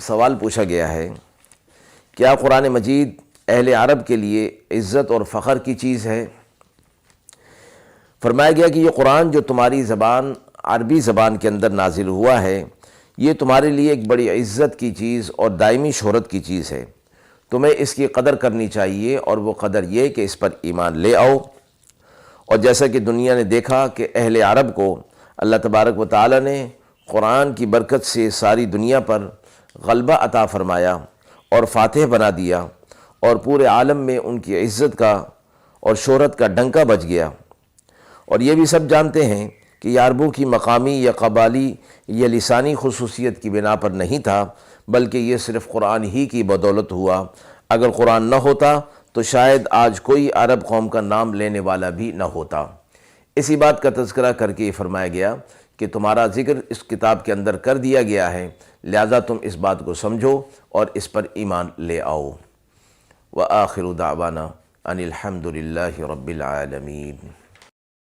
سوال پوچھا گیا ہے، کیا قرآن مجید اہل عرب کے لیے عزت اور فخر کی چیز ہے؟ فرمایا گیا کہ یہ قرآن جو تمہاری زبان عربی زبان کے اندر نازل ہوا ہے، یہ تمہارے لیے ایک بڑی عزت کی چیز اور دائمی شہرت کی چیز ہے۔ تمہیں اس کی قدر کرنی چاہیے، اور وہ قدر یہ کہ اس پر ایمان لے آؤ۔ اور جیسا کہ دنیا نے دیکھا کہ اہل عرب کو اللہ تبارک و تعالی نے قرآن کی برکت سے ساری دنیا پر غلبہ عطا فرمایا اور فاتح بنا دیا، اور پورے عالم میں ان کی عزت کا اور شہرت کا ڈنکا بج گیا۔ اور یہ بھی سب جانتے ہیں کہ یہ عربوں کی مقامی یا قبالی یا لسانی خصوصیت کی بنا پر نہیں تھا، بلکہ یہ صرف قرآن ہی کی بدولت ہوا۔ اگر قرآن نہ ہوتا تو شاید آج کوئی عرب قوم کا نام لینے والا بھی نہ ہوتا۔ اسی بات کا تذکرہ کر کے یہ فرمایا گیا کہ تمہارا ذکر اس کتاب کے اندر کر دیا گیا ہے، لہذا تم اس بات کو سمجھو اور اس پر ایمان لے آؤ۔ وآخر دعوانا ان الحمد للہ رب العالمین۔